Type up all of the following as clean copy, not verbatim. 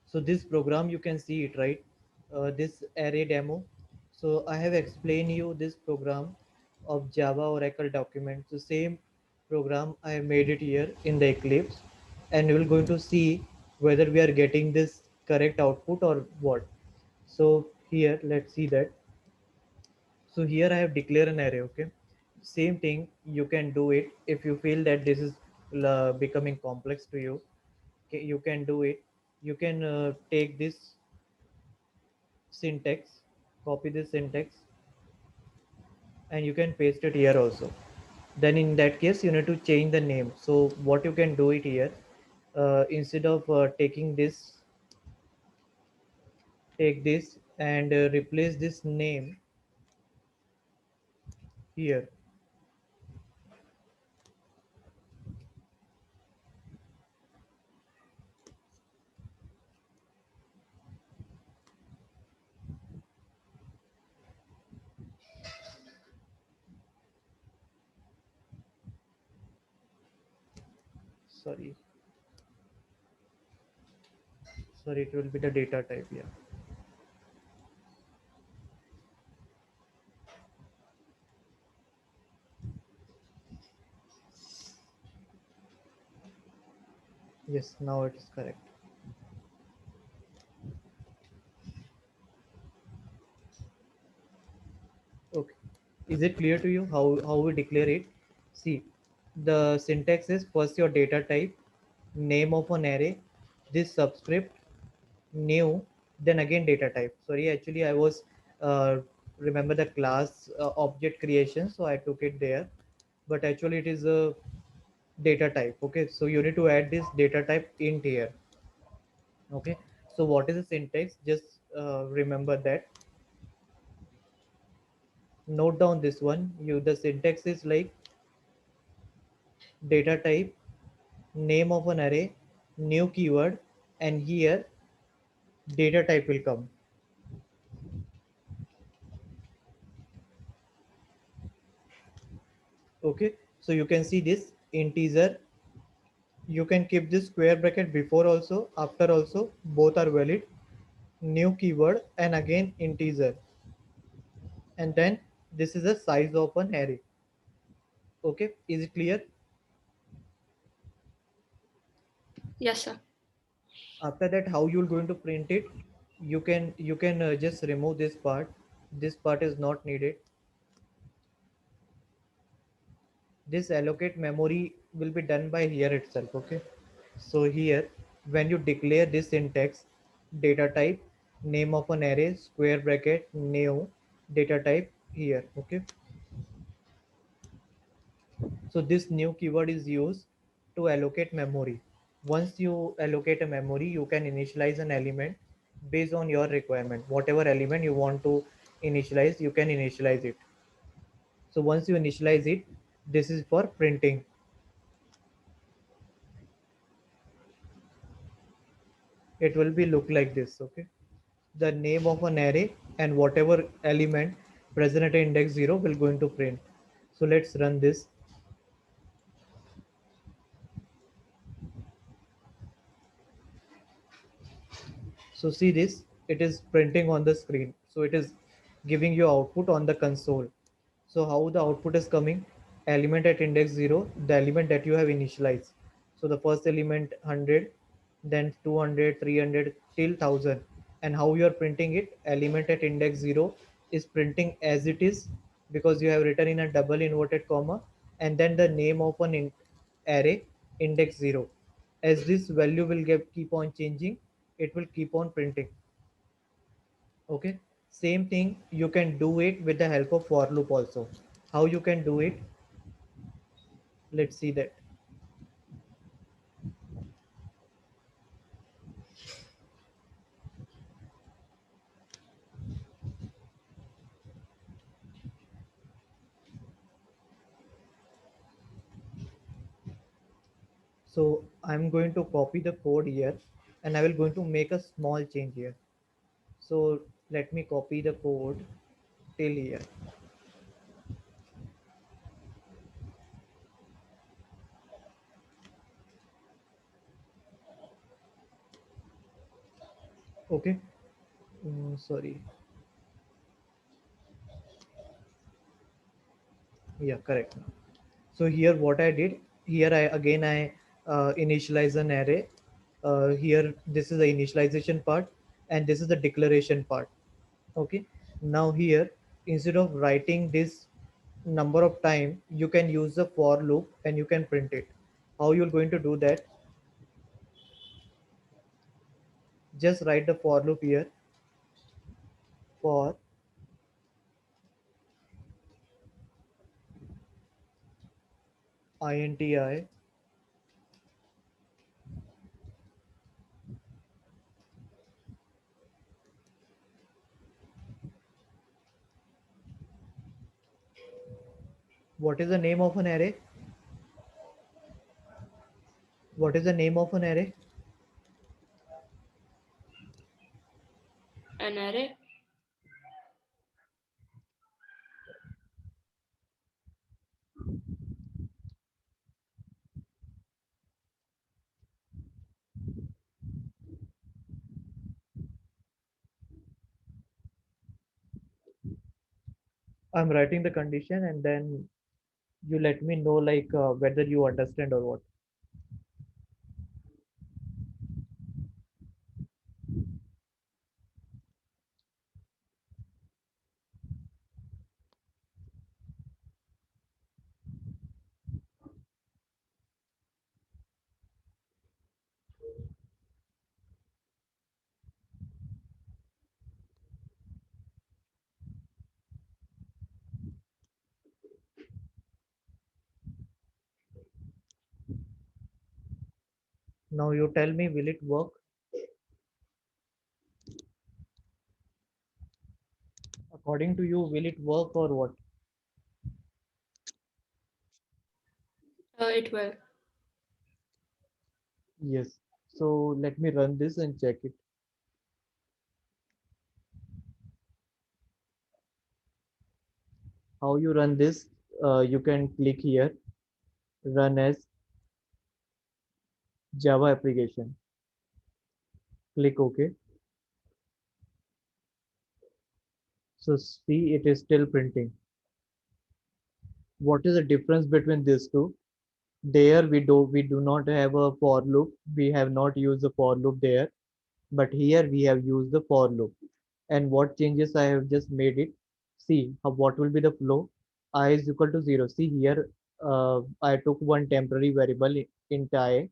So this program you can see it, right? This array demo. So I have explained you this program of Java Oracle document. The same program I have made it here in the Eclipse, and we will going to see whether we are getting this correct output or what. So here let's see that. So here I have declared an array. Okay, same thing you can do it if you feel that this is becoming complex to you. Okay, you can do it. You can take this syntax, copy this syntax, and you can paste it here also. Then in that case you need to change the name. So what you can do it here, instead of taking this, take this and replace this name here. Sorry, sorry, it will be the data type. Yeah, yes, now it is correct. Okay, is it clear to you how we declare it? See, the syntax is first your data type, name of an array, this subscript, new, then again data type. Sorry, actually I was uh, remember the class object creation, so I took it there, but actually it is a data type. Okay, so you need to add this data type int here. Okay, so what is the syntax? Just remember that, note down this one. You, the syntax is like data type, name of an array, new keyword, and here data type will come. Okay, so you can see this integer. You can keep this square bracket before also, after also, both are valid. New keyword and again integer, and then this is the size of an array. Okay, is it clear? Yes, sir. After that, how you're going to print it? You can just remove this part. This part is not needed. This allocate memory will be done by here itself. Okay, so here when you declare this syntax, data type, name of an array, square bracket, new, data type here. Okay, so this new keyword is used to allocate memory. Once you allocate a memory, you can initialize an element based on your requirement. Whatever element you want to initialize, you can initialize it. So once you initialize it, this is for printing. It will be look like this. Okay, the name of an array and whatever element present at index 0 will going to print. So let's run this. So see this, it is printing on the screen. So it is giving you output on the console. So how the output is coming? Element at index 0, the element that you have initialized. So the first element 100, then 200, 300 till 1000. And how you are printing it? Element at index 0 is printing as it is, because you have written in a double inverted comma, and then the name of an array index 0. As this value will keep on changing, it will keep on printing. Okay, same thing you can do it with the help of for loop also. How you can do it? Let's see that. So I'm going to copy the code here, and I will going to make a small change here. So let me copy the code till here. Okay. Sorry. Yeah, correct. So here what I did, here I initialize an array. Here this is the initialization part and this is the declaration part. Okay. Now here, instead of writing this number of time, you can use the for loop and you can print it. How you're going to do that? Just write the for loop here. For INTI, what is the name of an array? What is the name of an array? An array. I'm writing the condition and then you let me know like whether you understand or what. Now you tell me, will it work? According to you, will it work or what? It will. Yes. So let me run this and check it. How you run this? You can click here, run as Java application. Click OK. So see, it is still printing. What is the difference between these two? There we do not have a for loop. We have not used the for loop there, but here we have used the for loop. And what changes I have just made it? See what will be the flow. I is equal to 0. See here, I took one temporary variable int I,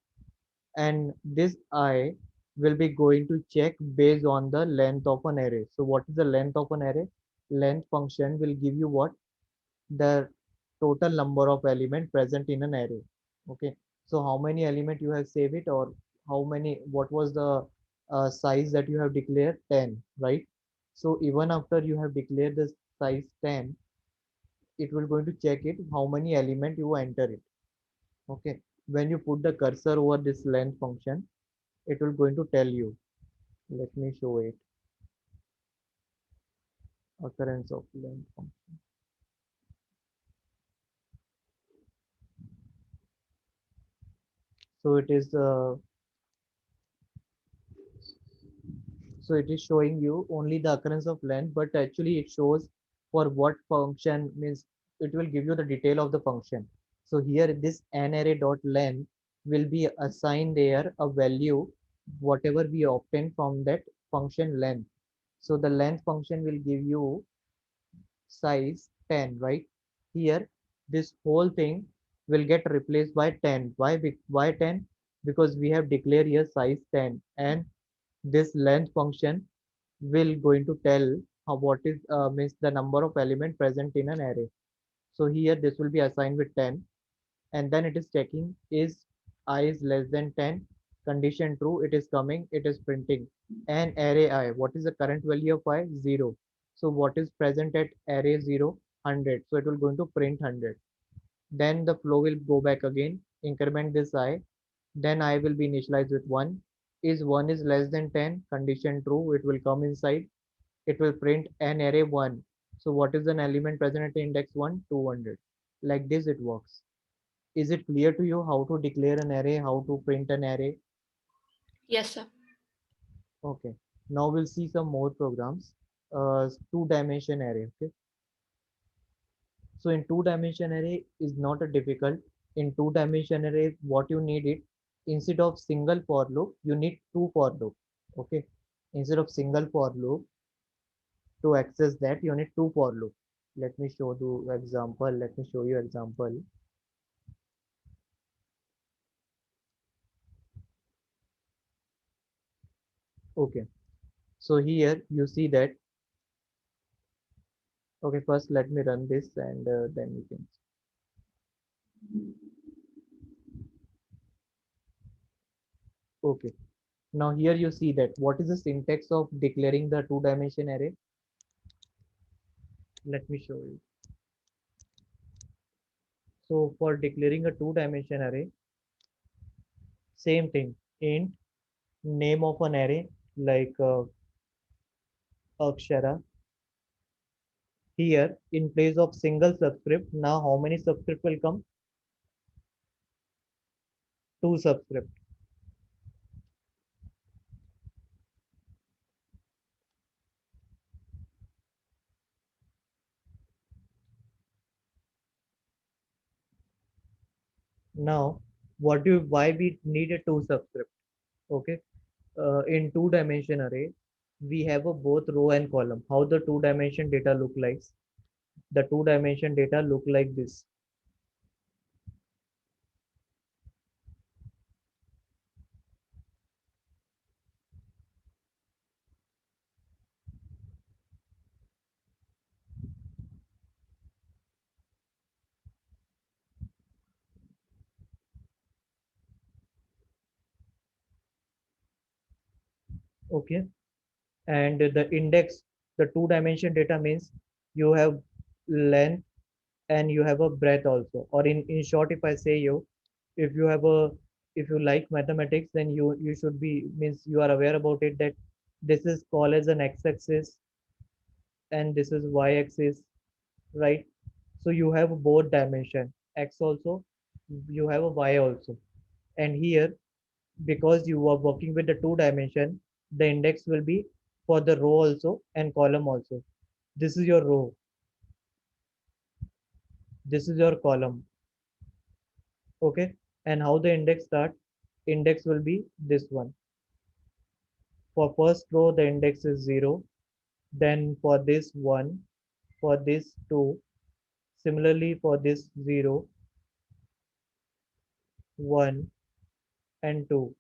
and this I will be going to check based on the length of an array. So what is the length of an array? Length function will give you what? The total number of element present in an array. Okay, so how many element you have saved it, or how many, what was the size that you have declared? 10, right? So even after you have declared the size 10, it will going to check it how many element you enter it. Okay, when you put the cursor over this length function, it will going to tell you. Let me show it. Occurrence of length function. So it is so it is showing you only the occurrence of length, but actually it shows for what function, means it will give you the detail of the function. So here this narray dot length will be assigned there a value whatever we obtain from that function length. So the length function will give you size 10, right? Here, this whole thing will get replaced by 10. Why? Why 10? Because we have declared here size 10, and this length function will going to tell how what is means the number of element present in an array. So here this will be assigned with 10, and then it is checking is I is less than 10. Condition true, it is coming, it is printing. And array I, what is the current value of I? 0. So what is present at array 0? 100. So it will going to print 100. Then the flow will go back again, increment this I, then I will be initialized with 1. Is 1 is less than 10? Condition true, it will come inside, it will print an array 1. So what is an element present at index 1? 200. Like this it works. Is it clear to you how to declare an array, how to print an array? Yes, sir. Okay. Now we'll see some more programs. Two-dimension array. Okay. So in two-dimension array is not a difficult. In two-dimension array, what you need it instead of single for loop, you need two for loop. Okay. Instead of single for loop, to access that, you need two for loop. Let me show you example. Let me show you example. Okay. So here you see that. Okay. First, let me run this and then you can. Okay. Now here you see that what is the syntax of declaring the two-dimension array? Let me show you. So for declaring a two-dimension array, same thing. Int name of an array like Akshara. Here in place of single subscript, now how many subscript will come? Two subscript. Now why we need a two subscript? Okay. In two-dimension array, we have a both row and column. How the two-dimension data look like? The two-dimension data look like this. Okay. And the index, the two-dimension data means you have length and you have a breadth also. Or in short, if I say you, if you have a, if you like mathematics, then you should be, means you are aware about it, that this is called as an x-axis and this is y-axis, right? So you have both dimension, x also, you have a y also. And here, because you are working with the two dimension, the index will be for the row also and column also. This is your row, this is your column. Okay. And how the index start? Index will be this one. For first row, the index is 0. Then for this 1, for this 2, similarly for this 0, 1 and 2.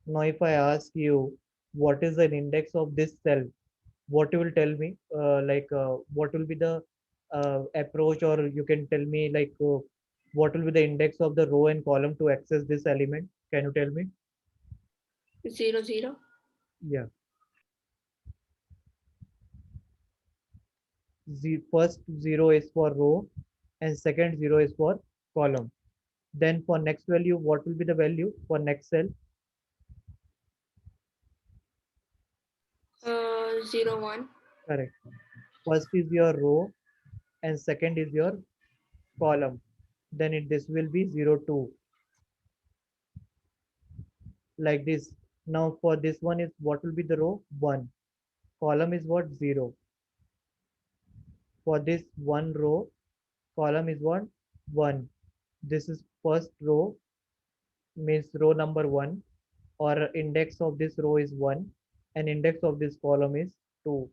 Now if I ask you what is an index of this cell, what you will tell me, what will be the approach, or you can tell me what will be the index of the row and column to access this element? Can you tell me? 0 0. Yeah. First 0 is for row and second 0 is for column. Then for next value, what will be the value for next cell? 0 1. Correct. First is your row and second is your column. Then this will be 0 2, like this. Now for this one is what will be the row? 1. Column is what? 0. For this one row, column is what? 1. This is first row, means row number 1, or index of this row is 1 and index of this column is 2.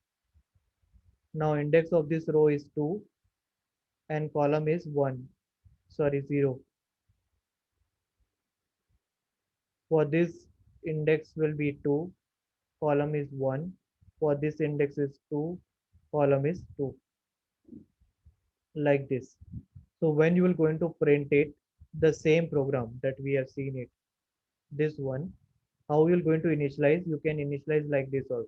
Now index of this row is 2 and column is 1, sorry, 0. For this index will be 2, column is 1. For this index is 2, column is 2, like this. So when you will going to print it, the same program that we have seen it, this one, how you're going to initialize? You can initialize like this also.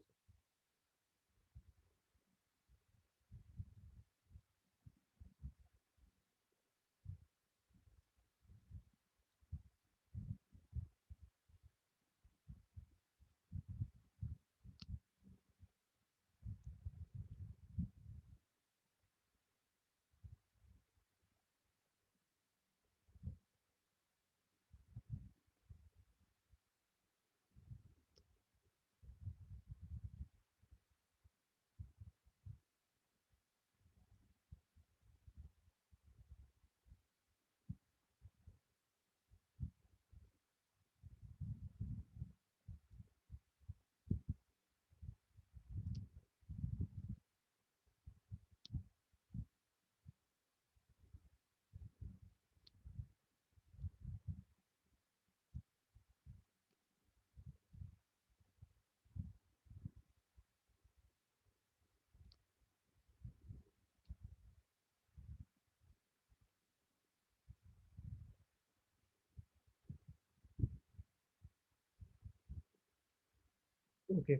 Okay.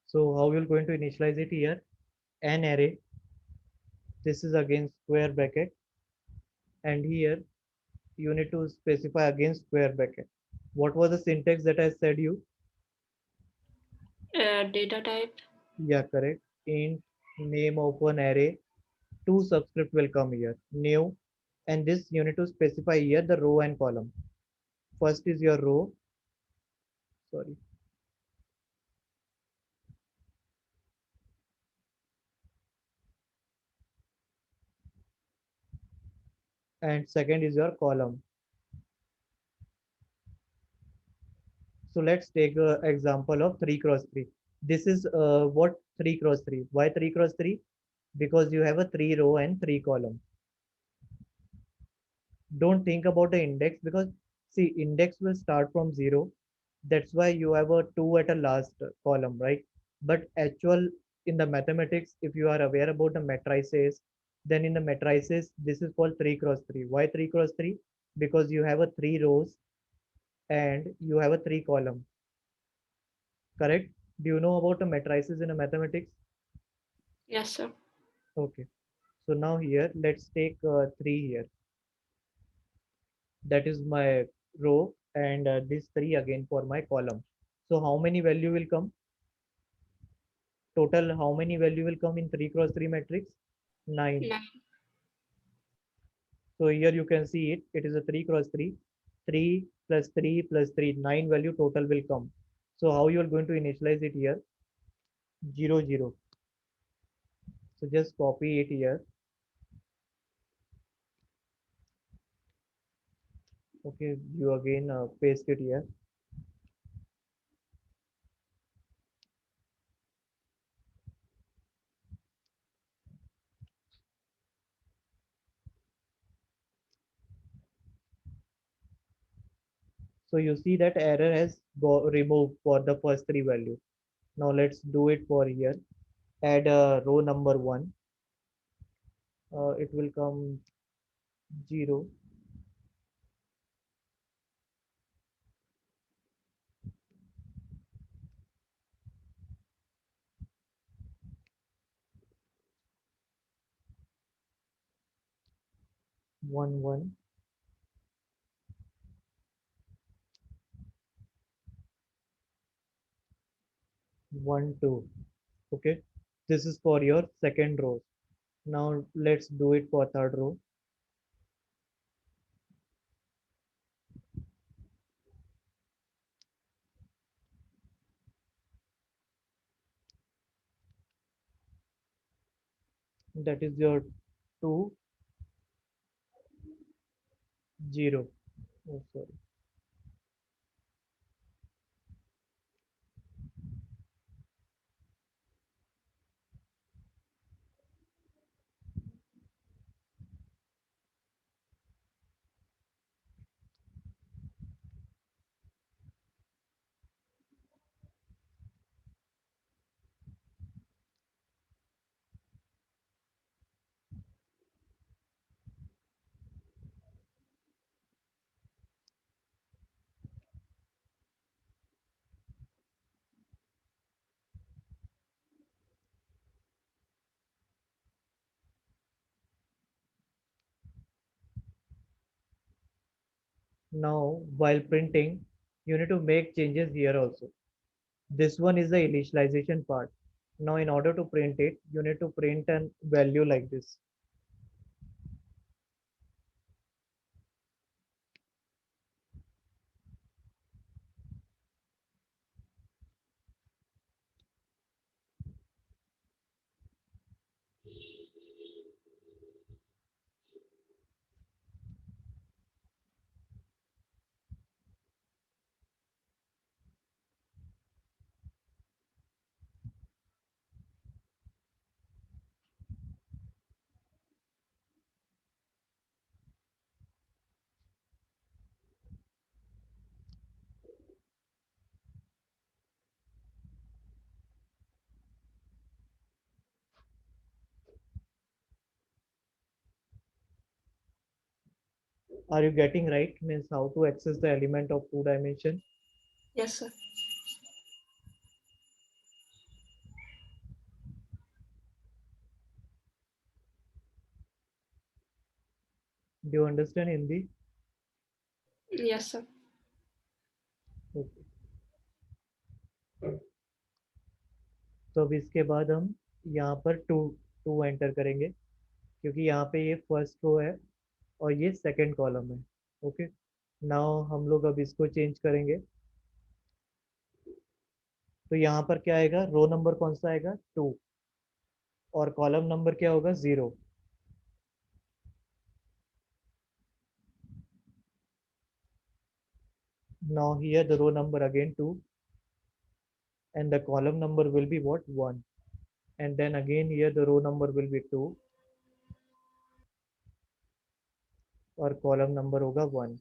So how you're going to initialize it here? An array. This is again square bracket, and here you need to specify again square bracket. What was the syntax that I said you? Data type. Yeah, correct. Int name of an array. Two subscript will come here. New, and this you need to specify here the row and column. First is your row. Sorry. And second is your column. So let's take an example of 3 cross 3. This is what 3 cross 3. Why 3 cross 3? Because you have a 3 row and 3 column. Don't think about the index because see index will start from 0. That's why you have a 2 at a last column, right? But actual in the mathematics, if you are aware about the matrices, then in the matrices this is called 3 cross 3. Why 3 cross 3? Because you have a 3 rows and you have a 3 column. Correct? Do you know about the matrices in a mathematics? Yes, sir. Okay. So now here, let's take 3 here. That is my row and this 3 again for my column. So how many value will come? Total, how many value will come in 3 cross 3 matrix? 9. Yeah. So here you can see it. It is a 3 cross 3. 3 plus 3 plus 3. 9 value total will come. So how you are going to initialize it here? 0, 0. So just copy it here. Okay, you again paste it here. So you see that error has removed for the first 3 value. Now let's do it for here. Add row number 1. It will come 0, 1, 1, 1, 2. Okay. This is for your second row. Now let's do it for third row. That is your 2, 0. Oh, sorry. Now while printing, you need to make changes here also. This one is the initialization part. Now in order to print it, you need to print an value like this. Are you getting right? Means how to access the element of 2 dimension. Yes, sir. Do you understand Hindi? Yes, sir. Okay. तो अब इसके बाद हम यहाँ पर to to enter करेंगे, क्योंकि यहाँ पे ये फर्स्ट रो है और ये सेकंड कॉलम है। ओके, नाउ हम लोग अब इसको चेंज करेंगे। तो यहाँ पर क्या आएगा, रो नंबर कौन सा आएगा, 2, और कॉलम नंबर क्या होगा, 0। Now here the row number again 2, and the column number will be what, 1, and then again here the row number will be 2 और कॉलम नंबर होगा 1।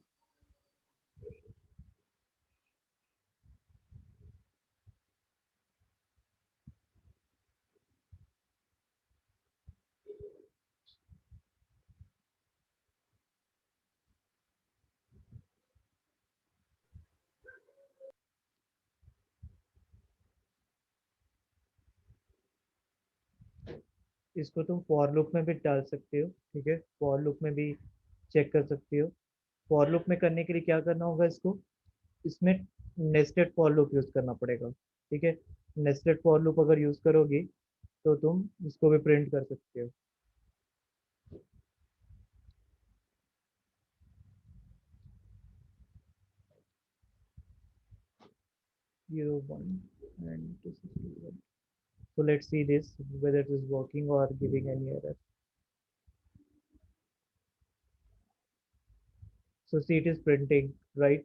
इसको तुम फॉर लूप में भी डाल सकते हो, ठीक है, फॉर लूप में भी चेक कर सकते हो। फॉर लूप में करने के लिए क्या करना होगा, इसको इसमें नेस्टेड फॉर लूप यूज करना पड़ेगा, ठीक है। नेस्टेड फॉर लूप अगर यूज करोगी तो तुम इसको भी प्रिंट कर सकते हो। 0 1 and 261. So let's see this whether it is working or giving any error. So see, it is printing, right?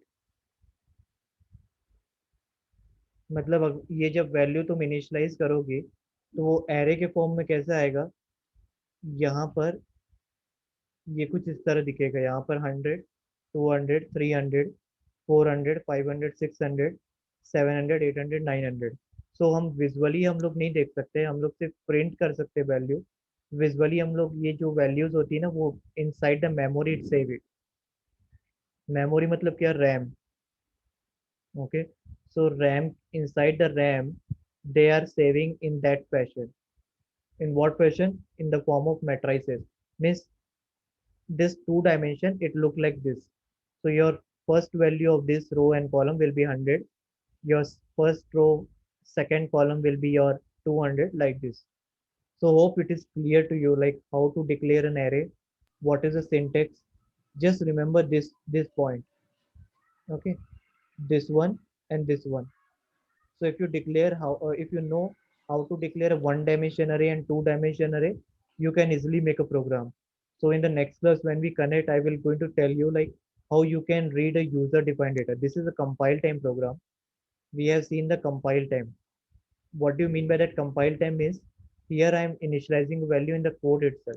मतलब ये जब वैल्यू तुम इनिशियलाइज करोगे तो वो एरे के फॉर्म में कैसे आएगा, यहाँ पर ये कुछ इस तरह दिखेगा। यहाँ पर 100, 200, 300, 400, 500, 600, 700, 800, 900। सो हम विजुअली हम लोग नहीं देख सकते, हम लोग सिर्फ प्रिंट कर सकते हैं वैल्यू। विजुअली हम लोग ये जो वैल्यूज होती है ना, वो inside the memory it save it. Memory मतलब क्या, RAM. Okay, so RAM, inside the RAM they are saving in that fashion. In what fashion? In the form of matrices. Means this two dimension it look like this. So your first value of this row and column will be 100. Your first row, second column will be your 200, like this. So hope it is clear to you, like how to declare an array, what is the syntax. Just remember this point. Okay, this one and this one. So if you declare how, if you know how to declare a one dimension array and two dimension array, you can easily make a program. So in the next class, when we connect, I will going to tell you like how you can read a user defined data. This is a compile time program. We have seen the compile time. What do you mean by that? Compile time means here I am initializing value in the code itself.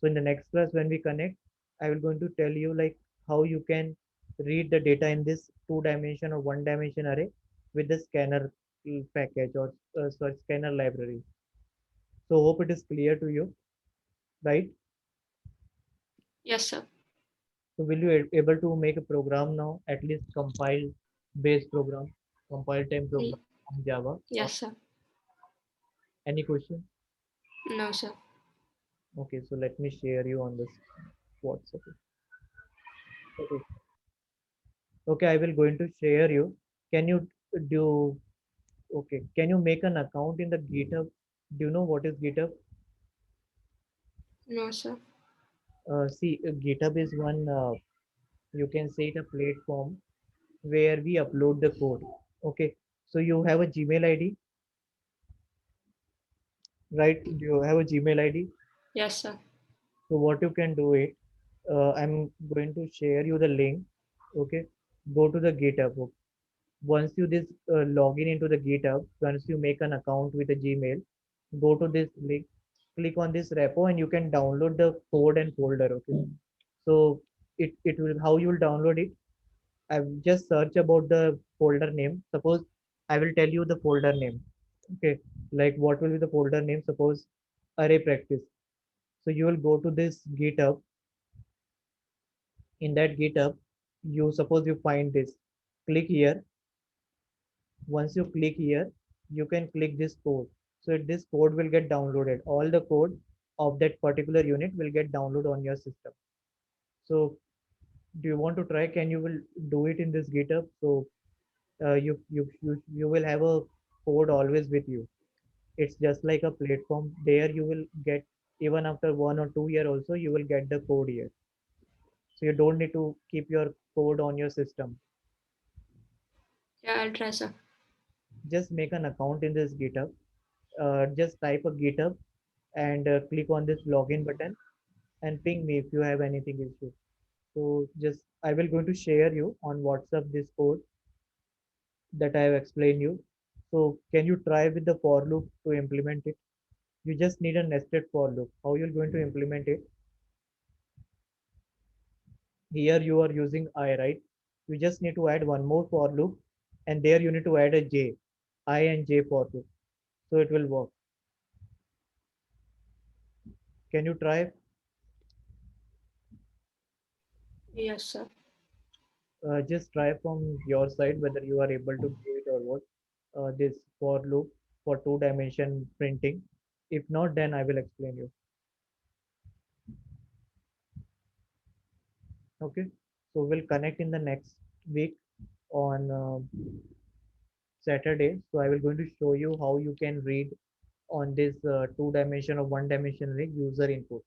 So in the next class, when we connect, I will going to tell you like how you can read the data in this two dimension or one dimension array with the scanner package or sorry, scanner library. So hope it is clear to you, right? Yes, sir. So will you able to make a program now, at least compile based program, compile time Y- program on Java? Yes, sir. Any question? No, sir. Okay, so let me share you on this WhatsApp. Okay, okay, I will going to share you. Can you do Okay, can you make an account in the GitHub? Do you know what is GitHub? No, sir. See, GitHub is one, you can say it a platform where we upload the code. Okay, so you have a Gmail ID, right? Do you have a Gmail ID? Yes, sir. So what you can do it, I'm going to share you the link. Okay, go to the GitHub. Okay. Once you this login into the GitHub, once you make an account with a Gmail, go to this link, click on this repo, and you can download the code and folder. Okay, so it will, how you will download it. I've just search about the folder name. Suppose I will tell you the folder name. Okay, like what will be the folder name? Suppose array practice. So you will go to this GitHub. In that GitHub, you suppose you find this. Click here. Once you click here, you can click this code. So this code will get downloaded. All the code of that particular unit will get downloaded on your system. So do you want to try? Can you will do it in this GitHub? So you will have a code always with you. It's just like a platform. There you will get, even after 1 or 2 year also you will get the code here. So you don't need to keep your code on your system. Yeah, I'll try, sir. Just make an account in this GitHub. Just type a GitHub and click on this login button and ping me if you have anything issue. So just I will going to share you on WhatsApp this code that I have explained you. So can you try with the for loop to implement it? You just need a nested for loop. How you're going to implement it? Here you are using I, right? You just need to add one more for loop, and there you need to add a J, I and J for loop. So it will work. Can you try? Yes, sir. Just try from your side whether you are able to do it or what. This for loop for two-dimension printing. If not, then I will explain you. Okay. So we'll connect in the next week on Saturday. So I will going to show you how you can read on this two dimension or one dimension rig user input.